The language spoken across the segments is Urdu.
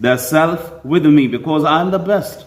their self with me because I am the best.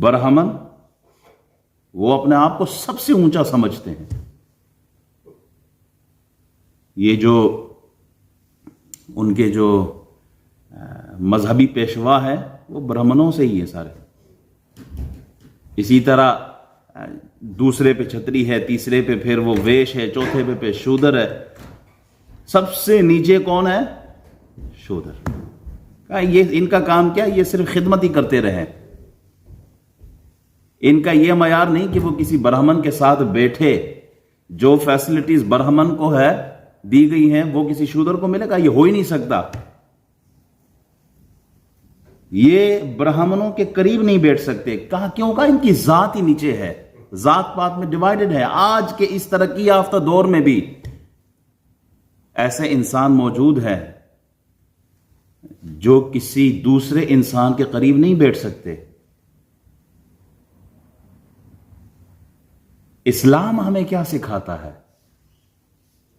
برہمن وہ اپنے آپ کو سب سے اونچا سمجھتے ہیں. یہ جو ان کے جو مذہبی پیشوا ہے وہ برہمنوں سے ہی ہے سارے. اسی طرح دوسرے پہ چھتری ہے، تیسرے پہ پھر وہ ویش ہے، چوتھے پہ شودر ہے. سب سے نیچے کون ہے؟ شودر. یہ ان کا کام کیا؟ یہ صرف خدمت ہی کرتے رہے. ان کا یہ معیار نہیں کہ وہ کسی برہمن کے ساتھ بیٹھے. جو فیسلٹیز برہمن کو ہے دی گئی ہیں وہ کسی شودر کو ملے گا؟ یہ ہو ہی نہیں سکتا. یہ برہمنوں کے قریب نہیں بیٹھ سکتے. کہا کیوں؟ کہا ان کی ذات ہی نیچے ہے، ذات پات میں ڈیوائیڈڈ ہے. آج کے اس ترقی یافتہ دور میں بھی ایسے انسان موجود ہے جو کسی دوسرے انسان کے قریب نہیں بیٹھ سکتے. اسلام ہمیں کیا سکھاتا ہے؟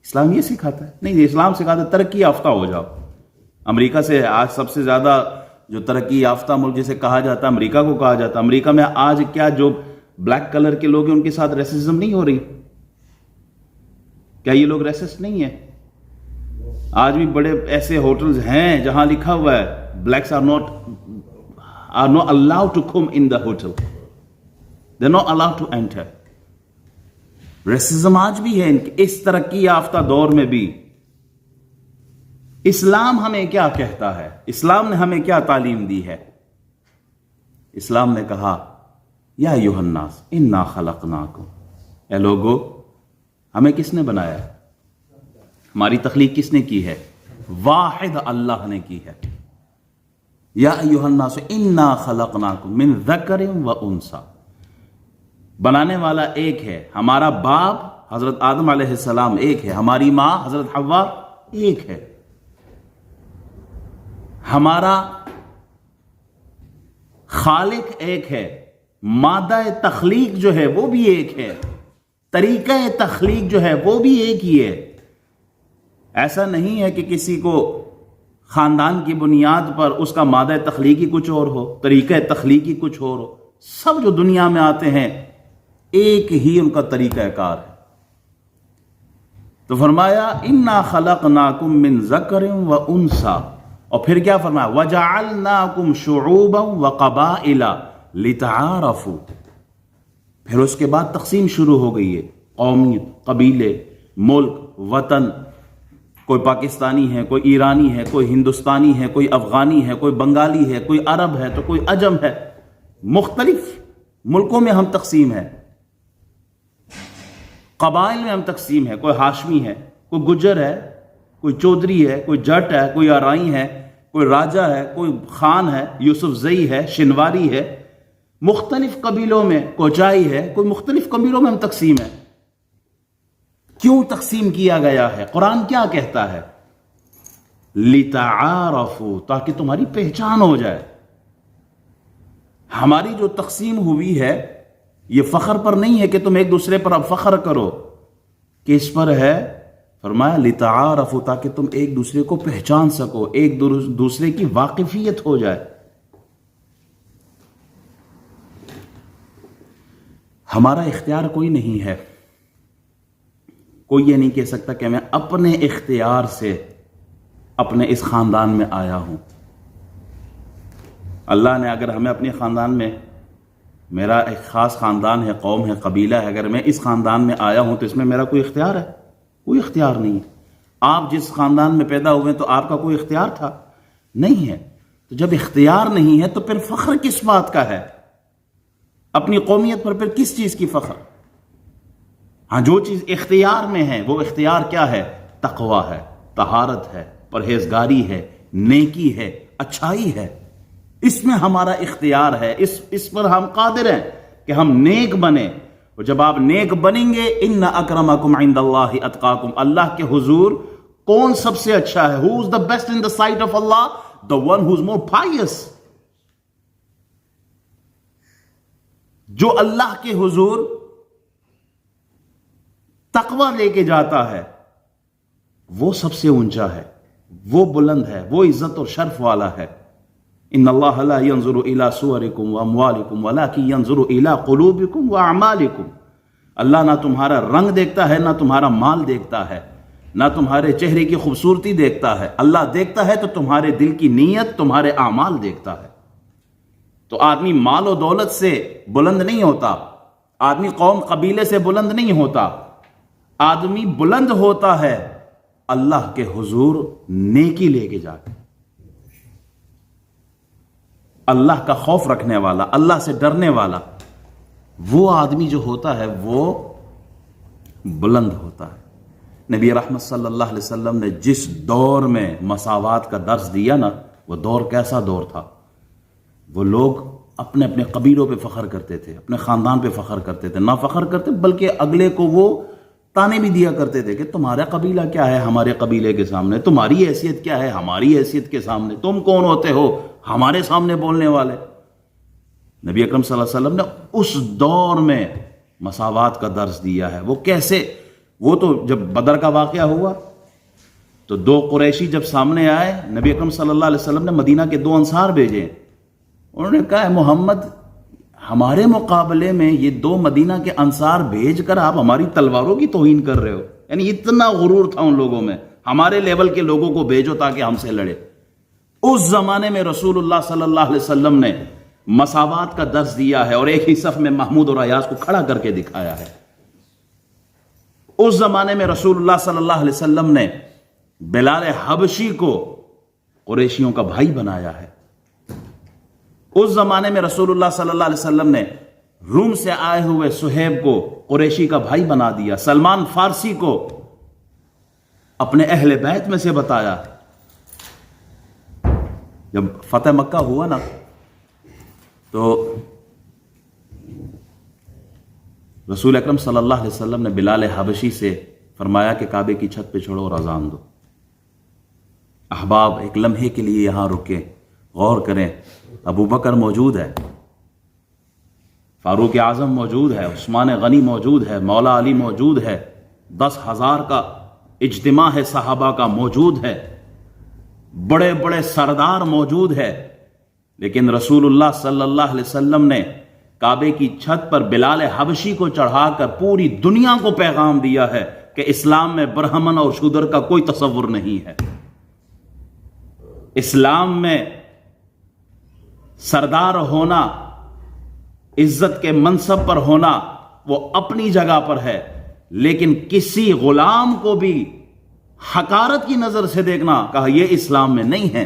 اسلام یہ سکھاتا ہے نہیں، اسلام سکھاتا ہے ترقی یافتہ ہو جاؤ. امریکہ سے آج سب سے زیادہ جو ترقی یافتہ ملک جسے کہا جاتا ہے امریکہ کو کہا جاتا ہے. امریکہ میں آج کیا جو بلیک کلر کے لوگ ہیں ان کے ساتھ ریسزم نہیں ہو رہی؟ کیا یہ لوگ ریسسٹ نہیں ہیں؟ آج بھی بڑے ایسے ہوٹلز ہیں جہاں لکھا ہوا ہے blacks are not allowed to come in the hotel, they not allowed to enter. Racism آج بھی ہے اس ترقی یافتہ دور میں بھی. اسلام ہمیں کیا کہتا ہے؟ اسلام نے ہمیں کیا تعلیم دی ہے؟ اسلام نے کہا یا ایھا الناس انا خلقناکم، اے لوگو ہمیں کس نے بنایا ہے؟ ہماری تخلیق کس نے کی ہے؟ واحد اللہ نے کی ہے. یا ایھا الناس انا خلقناکم من ذکر و انثی، بنانے والا ایک ہے. ہمارا باپ حضرت آدم علیہ السلام ایک ہے، ہماری ماں حضرت حوا ایک ہے. ہمارا خالق ایک ہے، مادہ تخلیق جو ہے وہ بھی ایک ہے، طریقہ تخلیق جو ہے وہ بھی ایک ہی ہے. ایسا نہیں ہے کہ کسی کو خاندان کی بنیاد پر اس کا مادہ تخلیقی کچھ اور ہو، طریقہ تخلیقی کچھ اور ہو. سب جو دنیا میں آتے ہیں ایک ہی ان کا طریقہ کار ہے. تو فرمایا انا خلقناکم من ذکر و انثی، اور پھر کیا فرمایا وجعلناکم شعوبا وقبائل لتعارفوا. پھر اس کے بعد تقسیم شروع ہو گئی ہے، قومیت، قبیلے، ملک، وطن. کوئی پاکستانی ہے، کوئی ایرانی ہے، کوئی ہندوستانی ہے، کوئی افغانی ہے، کوئی بنگالی ہے، کوئی عرب ہے تو کوئی عجم ہے. مختلف ملکوں میں ہم تقسیم ہے، قبائل میں ہم تقسیم ہے. کوئی ہاشمی ہے، کوئی گجر ہے، کوئی چودھری ہے، کوئی جٹ ہے، کوئی آرائی ہے، کوئی راجہ ہے، کوئی خان ہے، یوسف زئی ہے، شنواری ہے. مختلف قبیلوں میں کوچائی ہے، کوئی مختلف قبیلوں میں ہم تقسیم ہے. کیوں تقسیم کیا گیا ہے؟ قرآن کیا کہتا ہے؟ لِتَعَارَفُوا، تاکہ تمہاری پہچان ہو جائے. ہماری جو تقسیم ہوئی ہے یہ فخر پر نہیں ہے کہ تم ایک دوسرے پر اب فخر کرو، کس پر ہے؟ فرمایا لِتَعَارَفُوا، تاکہ تم ایک دوسرے کو پہچان سکو، ایک دوسرے کی واقفیت ہو جائے. ہمارا اختیار کوئی نہیں ہے. کوئی یہ نہیں کہہ سکتا کہ میں اپنے اختیار سے اپنے اس خاندان میں آیا ہوں. اللہ نے اگر ہمیں اپنے خاندان میں، میرا ایک خاص خاندان ہے، قوم ہے، قبیلہ ہے، اگر میں اس خاندان میں آیا ہوں تو اس میں میرا کوئی اختیار ہے؟ کوئی اختیار نہیں. آپ جس خاندان میں پیدا ہوئے تو آپ کا کوئی اختیار تھا؟ نہیں ہے. تو جب اختیار نہیں ہے تو پھر فخر کس بات کا ہے؟ اپنی قومیت پر پھر کس چیز کی فخر؟ ہاں، جو چیز اختیار میں ہے وہ اختیار کیا ہے؟ تقویٰ ہے، طہارت ہے، پرہیزگاری ہے، نیکی ہے، اچھائی ہے. اس میں ہمارا اختیار ہے، اس پر ہم قادر ہیں کہ ہم نیک بنیں. اور جب آپ نیک بنیں گے، ان اکرمکم عند اللہ اتقاکم، اللہ کے حضور کون سب سے اچھا ہے؟ who is the best in the sight of Allah? the one who is more pious. جو اللہ کے حضور تقوی لے کے جاتا ہے وہ سب سے اونچا ہے، وہ بلند ہے، وہ عزت اور شرف والا ہے. ان اللہ لا ينظر الى صورکم واموالکم ولکن ينظر الى قلوبکم واعمالکم، اللہ نہ تمہارا رنگ دیکھتا ہے، نہ تمہارا مال دیکھتا ہے، نہ تمہارے چہرے کی خوبصورتی دیکھتا ہے، اللہ دیکھتا ہے تو تمہارے دل کی نیت، تمہارے اعمال دیکھتا ہے۔ تو آدمی مال و دولت سے بلند نہیں ہوتا، آدمی قوم قبیلے سے بلند نہیں ہوتا، آدمی بلند ہوتا ہے اللہ کے حضور نیکی لے کے جا کے، اللہ کا خوف رکھنے والا، اللہ سے ڈرنے والا، وہ آدمی جو ہوتا ہے وہ بلند ہوتا ہے۔ نبی رحمت صلی اللہ علیہ وسلم نے جس دور میں مساوات کا درس دیا نا، وہ دور کیسا دور تھا؟ وہ لوگ اپنے اپنے قبیلوں پہ فخر کرتے تھے، اپنے خاندان پہ فخر کرتے تھے، نہ فخر کرتے بلکہ اگلے کو وہ تانے بھی دیا کرتے تھے کہ تمہارا قبیلہ کیا ہے ہمارے قبیلے کے سامنے، تمہاری حیثیت کیا ہے ہماری حیثیت کے سامنے، تم کون ہوتے ہو ہمارے سامنے بولنے والے۔ نبی اکرم صلی اللہ علیہ وسلم نے اس دور میں مساوات کا درس دیا ہے۔ وہ کیسے؟ وہ تو جب بدر کا واقعہ ہوا تو دو قریشی جب سامنے آئے، نبی اکرم صلی اللہ علیہ وسلم نے مدینہ کے دو انصار بھیجے، انہوں نے کہا محمد ہمارے مقابلے میں یہ دو مدینہ کے انصار بھیج کر آپ ہماری تلواروں کی توہین کر رہے ہو، یعنی اتنا غرور تھا ان لوگوں میں، ہمارے لیول کے لوگوں کو بھیجو تاکہ ہم سے لڑے۔ اس زمانے میں رسول اللہ صلی اللہ علیہ وسلم نے مساوات کا درس دیا ہے اور ایک ہی صف میں محمود اور ایاز کو کھڑا کر کے دکھایا ہے۔ اس زمانے میں رسول اللہ صلی اللہ علیہ وسلم نے بلال حبشی کو قریشیوں کا بھائی بنایا ہے۔ اس زمانے میں رسول اللہ صلی اللہ علیہ وسلم نے روم سے آئے ہوئے سہیب کو قریشی کا بھائی بنا دیا، سلمان فارسی کو اپنے اہل بیت میں سے بتایا۔ جب فتح مکہ ہوا نا تو رسول اکرم صلی اللہ علیہ وسلم نے بلال حبشی سے فرمایا کہ کعبے کی چھت پہ چڑھو اور اذان دو۔ احباب ایک لمحے کے لیے یہاں رکیں، غور کریں، ابو بکر موجود ہے، فاروق اعظم موجود ہے، عثمان غنی موجود ہے، مولا علی موجود ہے، 10,000 کا اجتماع ہے صحابہ کا موجود ہے، بڑے بڑے سردار موجود ہے، لیکن رسول اللہ صلی اللہ علیہ وسلم نے کعبے کی چھت پر بلال حبشی کو چڑھا کر پوری دنیا کو پیغام دیا ہے کہ اسلام میں برہمن اور شودر کا کوئی تصور نہیں ہے۔ اسلام میں سردار ہونا، عزت کے منصب پر ہونا وہ اپنی جگہ پر ہے، لیکن کسی غلام کو بھی حقارت کی نظر سے دیکھنا، کہا یہ اسلام میں نہیں ہے۔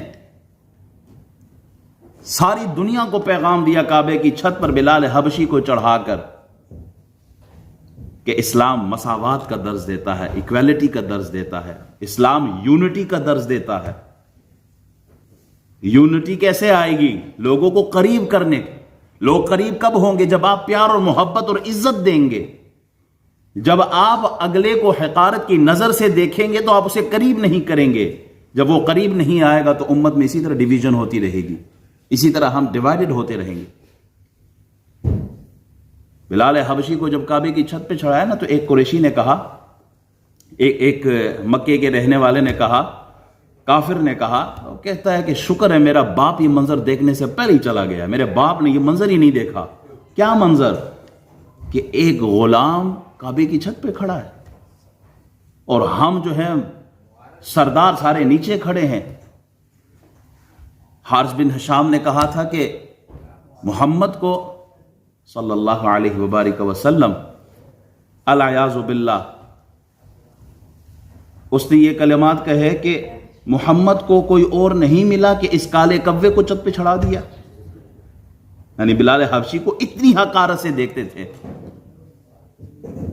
ساری دنیا کو پیغام دیا کعبے کی چھت پر بلال حبشی کو چڑھا کر کہ اسلام مساوات کا درس دیتا ہے، ایکویلٹی کا درس دیتا ہے، اسلام یونٹی کا درس دیتا ہے۔ یونٹی کیسے آئے گی؟ لوگوں کو قریب کرنے۔ لوگ قریب کب ہوں گے؟ جب آپ پیار اور محبت اور عزت دیں گے۔ جب آپ اگلے کو حقارت کی نظر سے دیکھیں گے تو آپ اسے قریب نہیں کریں گے۔ جب وہ قریب نہیں آئے گا تو امت میں اسی طرح ڈیویژن ہوتی رہے گی، اسی طرح ہم ڈیوائیڈڈ ہوتے رہیں گے۔ بلال حبشی کو جب کعبے کی چھت پہ چڑھایا نا تو ایک قریشی نے کہا، ایک مکے کے رہنے والے نے کہا، کافر نے کہا، وہ کہتا ہے کہ شکر ہے میرا باپ یہ منظر دیکھنے سے پہلے ہی چلا گیا، میرے باپ نے یہ منظر ہی نہیں دیکھا۔ کیا منظر؟ کہ ایک غلام کعبے کی چھت پہ کھڑا ہے اور ہم جو ہیں سردار سارے نیچے کھڑے ہیں۔ حارث بن ہشام نے کہا تھا کہ محمد کو صلی اللہ علیہ وبارک وسلم العیاذ باللہ، اس نے یہ کلمات کہے کہ محمد کو کوئی اور نہیں ملا کہ اس کالے کوے کو چھت پہ چڑھا دیا۔ یعنی بلال حبشی کو اتنی حقارت سے دیکھتے تھے۔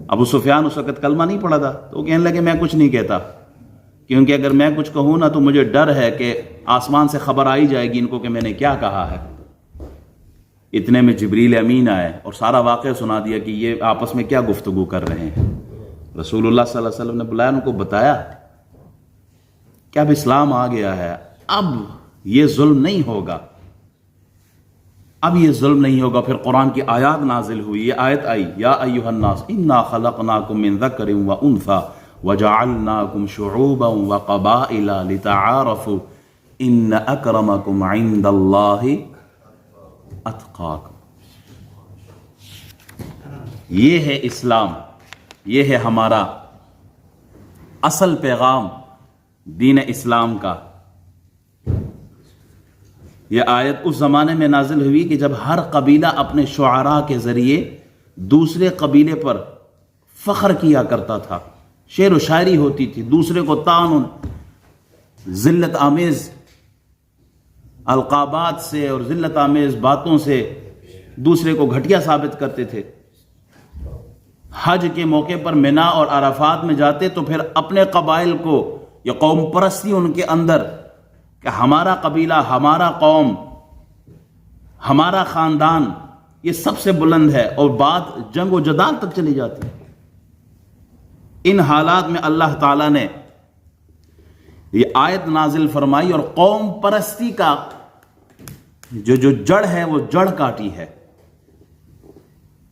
ابو سفیان اس وقت کلمہ نہیں پڑھا تھا تو وہ کہنے لگے میں کچھ نہیں کہتا، کیونکہ اگر میں کچھ کہوں نا تو مجھے ڈر ہے کہ آسمان سے خبر آئی جائے گی ان کو کہ میں نے کیا کہا ہے۔ اتنے میں جبریل امین آئے اور سارا واقعہ سنا دیا کہ یہ آپس میں کیا گفتگو کر رہے ہیں۔ رسول اللہ صلی اللہ علیہ وسلم نے بلایا، ان کو بتایا کہ اب اسلام آ گیا ہے، اب یہ ظلم نہیں ہوگا، اب یہ ظلم نہیں ہوگا۔ پھر قرآن کی آیات نازل ہوئی، یہ آیت آئی، یا ایھا الناس انا خلقناکم من ذکر وانثی وجعلناکم شعوبا وقبائل لتعارفوا ان اکرمکم عند اللہ اتقاکم. یہ ہے اسلام، یہ ہے ہمارا اصل پیغام دین اسلام کا. یہ آیت اس زمانے میں نازل ہوئی کہ جب ہر قبیلہ اپنے شعراء کے ذریعے دوسرے قبیلے پر فخر کیا کرتا تھا، شعر و شاعری ہوتی تھی، دوسرے کو طعن ذلت آمیز القابات سے اور ذلت آمیز باتوں سے دوسرے کو گھٹیا ثابت کرتے تھے. حج کے موقع پر مینا اور عرفات میں جاتے تو پھر اپنے قبائل کو، یہ قوم پرستی ان کے اندر کہ ہمارا قبیلہ، ہمارا قوم، ہمارا خاندان یہ سب سے بلند ہے، اور بات جنگ و جدال تک چلی جاتی. ان حالات میں اللہ تعالیٰ نے یہ آیت نازل فرمائی اور قوم پرستی کا جو جڑ ہے وہ جڑ کاٹی ہے.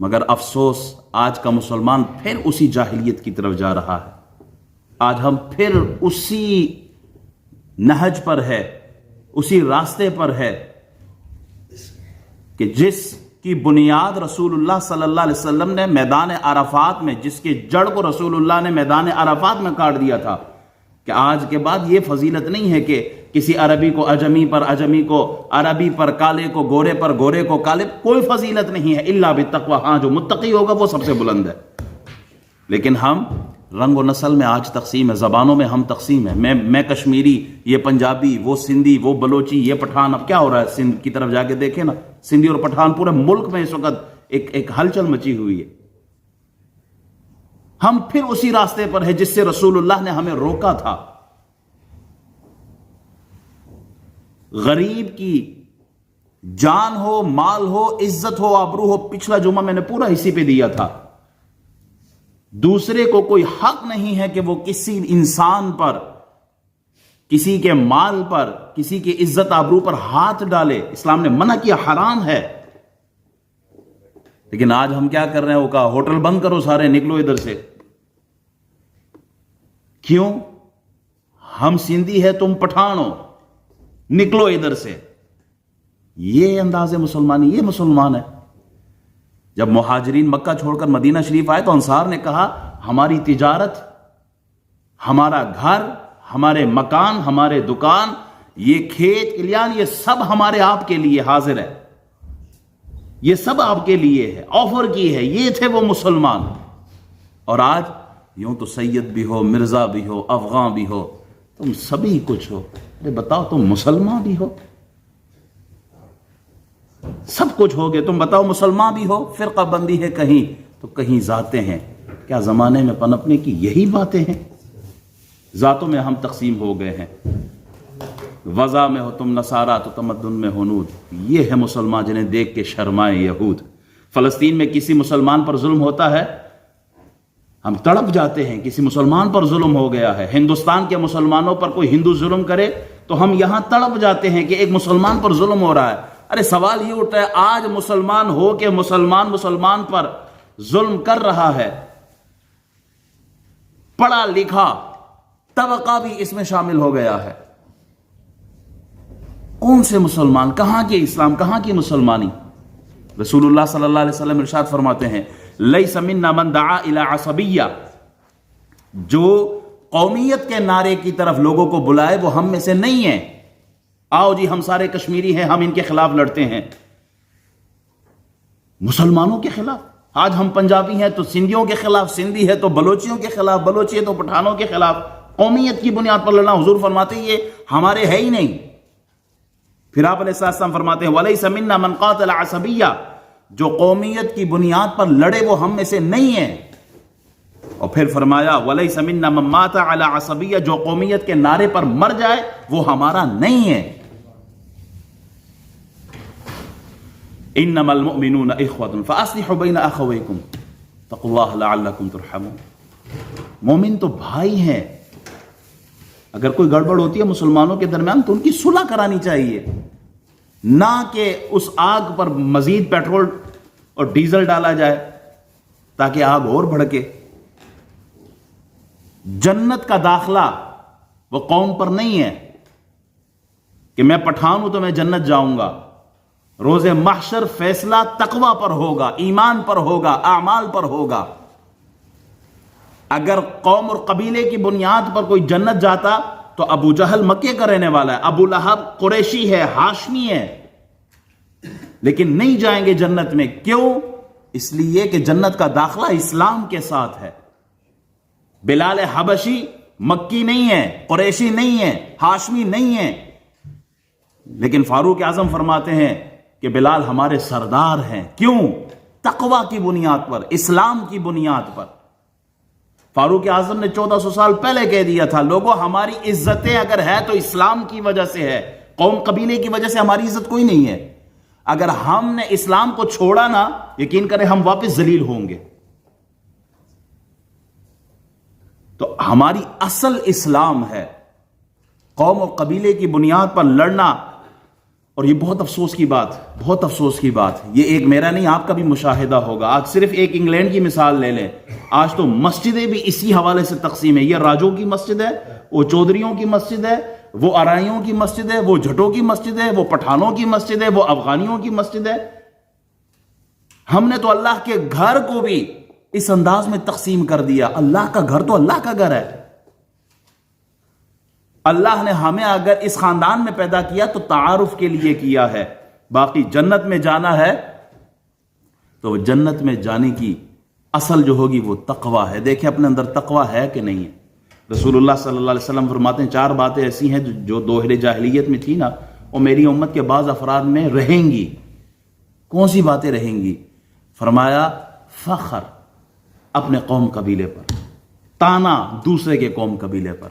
مگر افسوس آج کا مسلمان پھر اسی جاہلیت کی طرف جا رہا ہے. آج ہم پھر اسی نہج پر ہے، اسی راستے پر ہے کہ جس کی بنیاد رسول اللہ صلی اللہ علیہ وسلم نے میدان عرفات میں، جس کے جڑ کو رسول اللہ نے میدان عرفات میں کاٹ دیا تھا، کہ آج کے بعد یہ فضیلت نہیں ہے کہ کسی عربی کو اجمی پر، اجمی کو عربی پر، کالے کو گورے پر، گورے کو کالے، کوئی فضیلت نہیں ہے الا بالتقوی. ہاں جو متقی ہوگا وہ سب سے بلند ہے. لیکن ہم رنگ و نسل میں آج تقسیم ہے، زبانوں میں ہم تقسیم ہے. میں کشمیری، یہ پنجابی، وہ سندھی، وہ بلوچی، یہ پٹھان. اب کیا ہو رہا ہے سندھ کی طرف جا کے دیکھیں نا، سندھی اور پٹھان پورے ملک میں اس وقت ایک ہلچل مچی ہوئی ہے. ہم پھر اسی راستے پر ہے جس سے رسول اللہ نے ہمیں روکا تھا. غریب کی جان ہو، مال ہو، عزت ہو، آبرو ہو، پچھلا جمعہ میں نے پورا اسی پہ دیا تھا. دوسرے کو کوئی حق نہیں ہے کہ وہ کسی انسان پر، کسی کے مال پر، کسی کی عزت آبرو پر ہاتھ ڈالے. اسلام نے منع کیا، حرام ہے. لیکن آج ہم کیا کر رہے ہیں؟ وہ کہا ہوٹل بند کرو، سارے نکلو ادھر سے. کیوں؟ ہم سندھی ہے، تم پٹھان ہو، نکلو ادھر سے. یہ انداز مسلمانی، یہ مسلمان ہے. جب مہاجرین مکہ چھوڑ کر مدینہ شریف آئے تو انصار نے کہا ہماری تجارت، ہمارا گھر، ہمارے مکان، ہمارے دکان، یہ کھیت کلیان، یہ سب ہمارے آپ کے لیے حاضر ہے، یہ سب آپ کے لیے ہے، آفر کی ہے. یہ تھے وہ مسلمان. اور آج یوں تو سید بھی ہو، مرزا بھی ہو، افغان بھی ہو، تم سبھی کچھ ہو. ارے بتاؤ تم مسلمان بھی ہو، سب کچھ ہو گئے. تم بتاؤ مسلمان بھی ہو، فرقہ بندی ہے کہیں تو کہیں ذاتیں ہیں. کیا زمانے میں پنپنے کی یہی باتیں ہیں؟ ذاتوں میں ہم تقسیم ہو گئے ہیں. وضع میں ہو تم نصارہ تو تمدن میں ہنود. یہ ہے مسلمان جنہیں دیکھ کے شرمائے یہود. فلسطین میں کسی مسلمان پر ظلم ہوتا ہے، ہم تڑپ جاتے ہیں. کسی مسلمان پر ظلم ہو گیا ہے، ہندوستان کے مسلمانوں پر کوئی ہندو ظلم کرے تو ہم یہاں تڑپ جاتے ہیں کہ ایک مسلمان پر ظلم ہو رہا ہے. ارے سوال یہ اٹھتا ہے آج مسلمان ہو کہ مسلمان پر ظلم کر رہا ہے، پڑھا لکھا طبقہ بھی اس میں شامل ہو گیا ہے. کون سے مسلمان؟ کہاں کے اسلام، کہاں کی مسلمانی؟ رسول اللہ صلی اللہ علیہ وسلم ارشاد فرماتے ہیں لیس منا من دعا الی عصبیہ، جو قومیت کے نعرے کی طرف لوگوں کو بلائے وہ ہم میں سے نہیں ہے. آؤ جی ہم سارے کشمیری ہیں، ہم ان کے خلاف لڑتے ہیں. مسلمانوں کے خلاف. آج ہم پنجابی ہیں تو سندھیوں کے خلاف، سندھی ہے تو بلوچیوں کے خلاف، بلوچی ہے تو پٹھانوں کے خلاف. قومیت کی بنیاد پر لڑنا، حضور فرماتے ہیں یہ ہمارے ہے ہی نہیں. پھر آپ علیہ السلام فرماتے ہیں وَلَيْسَ مِنَّا مَنْ قَاتَلَ عَصَبِيًّا، جو قومیت کی بنیاد پر لڑے وہ ہم میں سے نہیں ہے. اور پھر فرمایا وَلَيْسَ مِنَّا مَنْ مَاتَ عَلَى عَصَبِيًّا، جو قومیت کے نعرے پر مر جائے وہ ہمارا نہیں ہے. إِنَّمَا الْمُؤْمِنُونَ إِخْوَةٌ فَأَصْلِحُوا بَيْنَ أَخَوَيْكُمْ اتَّقُوا اللَّهَ لَعَلَّكُمْ تُرْحَمُونَ. مومن تو بھائی ہیں. اگر کوئی گڑبڑ ہوتی ہے مسلمانوں کے درمیان تو ان کی صلح کرانی چاہیے، نہ کہ اس آگ پر مزید پیٹرول اور ڈیزل ڈالا جائے تاکہ آگ اور بھڑکے. جنت کا داخلہ وہ قوم پر نہیں ہے، کہ میں پٹھان ہوں تو میں جنت جاؤں گا. روز محشر فیصلہ تقوی پر ہوگا، ایمان پر ہوگا، اعمال پر ہوگا. اگر قوم اور قبیلے کی بنیاد پر کوئی جنت جاتا تو ابو جہل مکے کا رہنے والا ہے، ابو لہب قریشی ہے، ہاشمی ہے، لیکن نہیں جائیں گے جنت میں. کیوں؟ اس لیے کہ جنت کا داخلہ اسلام کے ساتھ ہے. بلال حبشی مکی نہیں ہے، قریشی نہیں ہے، ہاشمی نہیں ہے، لیکن فاروق اعظم فرماتے ہیں کہ بلال ہمارے سردار ہیں. کیوں؟ تقوی کی بنیاد پر، اسلام کی بنیاد پر. فاروق اعظم نے 1400 سال پہلے کہہ دیا تھا، لوگوں ہماری عزتیں اگر ہے تو اسلام کی وجہ سے ہے، قوم قبیلے کی وجہ سے ہماری عزت کوئی نہیں ہے. اگر ہم نے اسلام کو چھوڑا نا، یقین کریں ہم واپس ذلیل ہوں گے. تو ہماری اصل اسلام ہے. قوم اور قبیلے کی بنیاد پر لڑنا، اور یہ بہت افسوس کی بات، بہت افسوس کی بات، یہ ایک میرا نہیں آپ کا بھی مشاہدہ ہوگا. آج صرف ایک انگلینڈ کی مثال لے لیں، آج تو مسجدیں بھی اسی حوالے سے تقسیم ہے. یہ راجوں کی مسجد ہے، وہ چودھریوں کی مسجد ہے، وہ ارائیوں کی مسجد ہے، وہ جھٹوں کی مسجد ہے، وہ پٹھانوں کی مسجد ہے، وہ افغانیوں کی مسجد ہے. ہم نے تو اللہ کے گھر کو بھی اس انداز میں تقسیم کر دیا. اللہ کا گھر تو اللہ کا گھر ہے. اللہ نے ہمیں اگر اس خاندان میں پیدا کیا تو تعارف کے لیے کیا ہے. باقی جنت میں جانا ہے تو جنت میں جانے کی اصل جو ہوگی وہ تقوی ہے. دیکھیں اپنے اندر تقوی ہے کہ نہیں ہے. رسول اللہ صلی اللہ علیہ وسلم فرماتے ہیں 4 باتیں ایسی ہیں جو دوہرے جاہلیت میں تھی نا، وہ میری امت کے بعض افراد میں رہیں گی. کون سی باتیں رہیں گی؟ فرمایا فخر اپنے قوم قبیلے پر، تانا دوسرے کے قوم قبیلے پر.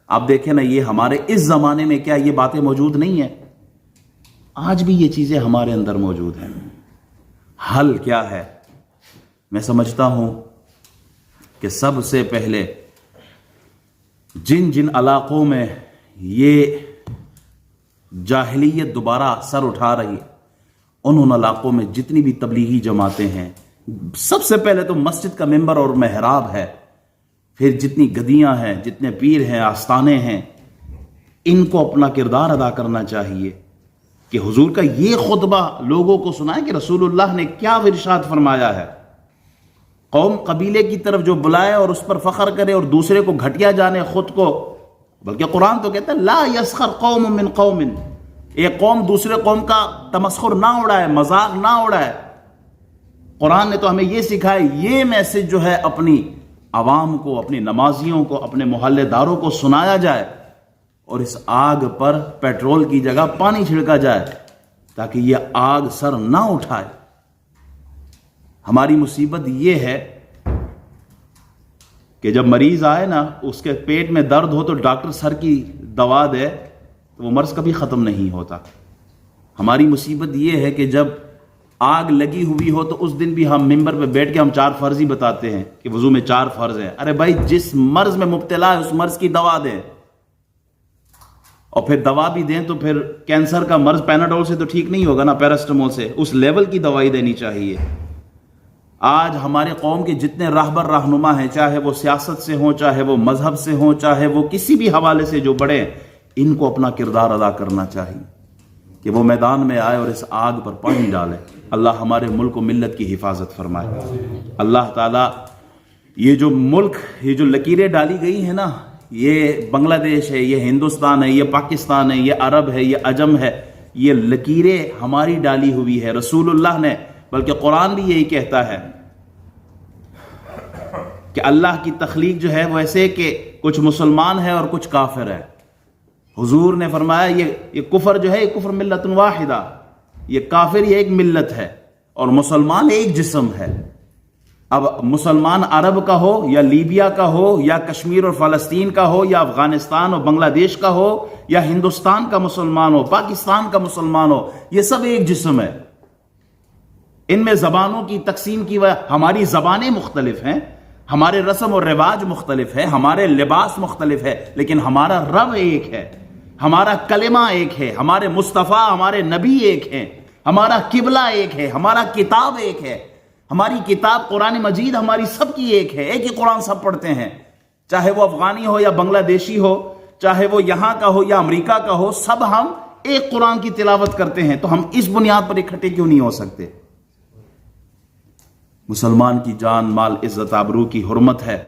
آپ دیکھیں نا، یہ ہمارے اس زمانے میں کیا یہ باتیں موجود نہیں ہیں؟ آج بھی یہ چیزیں ہمارے اندر موجود ہیں. حل کیا ہے؟ میں سمجھتا ہوں کہ سب سے پہلے جن علاقوں میں یہ جاہلیت دوبارہ سر اٹھا رہی ہے، ان علاقوں میں جتنی بھی تبلیغی جماعتیں ہیں، سب سے پہلے تو مسجد کا ممبر اور محراب ہے، پھر جتنی گدیاں ہیں، جتنے پیر ہیں، آستانے ہیں، ان کو اپنا کردار ادا کرنا چاہیے کہ حضور کا یہ خطبہ لوگوں کو سنائے کہ رسول اللہ نے کیا ارشاد فرمایا ہے. قوم قبیلے کی طرف جو بلائے اور اس پر فخر کرے اور دوسرے کو گھٹیا جانے خود کو، بلکہ قرآن تو کہتا ہے لا یسخر قوم من قوم، ایک قوم دوسرے قوم کا تمسخر نہ اڑائے، مذاق نہ اڑائے. قرآن نے تو ہمیں یہ سکھایا، یہ میسج جو ہے اپنی عوام کو، اپنی نمازیوں کو، اپنے محلے داروں کو سنایا جائے اور اس آگ پر پیٹرول کی جگہ پانی چھڑکا جائے تاکہ یہ آگ سر نہ اٹھائے. ہماری مصیبت یہ ہے کہ جب مریض آئے نا، اس کے پیٹ میں درد ہو تو ڈاکٹر سر کی دوا دے تو وہ مرض کبھی ختم نہیں ہوتا. ہماری مصیبت یہ ہے کہ جب آگ لگی ہوئی ہو تو اس دن بھی ہم ممبر پہ بیٹھ کے ہم 4 فرض ہی بتاتے ہیں کہ وضو میں 4 فرض ہیں. ارے بھائی، جس مرض میں مبتلا ہے اس مرض کی دوا دیں، اور پھر دوا بھی دیں تو پھر کینسر کا مرض پیناڈول سے تو ٹھیک نہیں ہوگا نا، پیراسٹامول سے. اس لیول کی دوائی دینی چاہیے. آج ہمارے قوم کے جتنے راہبر رہنما ہیں، چاہے وہ سیاست سے ہوں، چاہے وہ مذہب سے ہوں، چاہے وہ کسی بھی حوالے سے جو بڑے، ان کو اپنا کردار ادا کرنا چاہیے کہ وہ میدان میں آئے اور اس آگ پر پانی ڈالے. اللہ ہمارے ملک و ملت کی حفاظت فرمائے. اللہ تعالیٰ یہ جو ملک، یہ جو لکیریں ڈالی گئی ہیں نا، یہ بنگلہ دیش ہے، یہ ہندوستان ہے، یہ پاکستان ہے، یہ عرب ہے، یہ عجم ہے، یہ لکیریں ہماری ڈالی ہوئی ہے. رسول اللہ نے، بلکہ قرآن بھی یہی کہتا ہے کہ اللہ کی تخلیق جو ہے وہ ایسے کہ کچھ مسلمان ہے اور کچھ کافر ہے. حضور نے فرمایا یہ کفر جو ہے، یہ کفر ملت واحدہ، یہ کافر یہ ایک ملت ہے اور مسلمان ایک جسم ہے. اب مسلمان عرب کا ہو یا لیبیا کا ہو یا کشمیر اور فلسطین کا ہو یا افغانستان اور بنگلہ دیش کا ہو یا ہندوستان کا مسلمان ہو، پاکستان کا مسلمان ہو، یہ سب ایک جسم ہے. ان میں زبانوں کی تقسیم کی وجہ، ہماری زبانیں مختلف ہیں، ہمارے رسم و رواج مختلف ہے، ہمارے لباس مختلف ہے، لیکن ہمارا رب ایک ہے، ہمارا کلمہ ایک ہے، ہمارے مصطفیٰ، ہمارے نبی ایک ہیں، ہمارا قبلہ ایک ہے، ہمارا کتاب ایک ہے. ہماری کتاب قرآن مجید ہماری سب کی ایک ہے، ایک ہی قرآن سب پڑھتے ہیں، چاہے وہ افغانی ہو یا بنگلہ دیشی ہو، چاہے وہ یہاں کا ہو یا امریکہ کا ہو، سب ہم ایک قرآن کی تلاوت کرتے ہیں، تو ہم اس بنیاد پر اکٹھے کیوں نہیں ہو سکتے؟ مسلمان کی جان، مال، عزت، آبرو کی حرمت ہے۔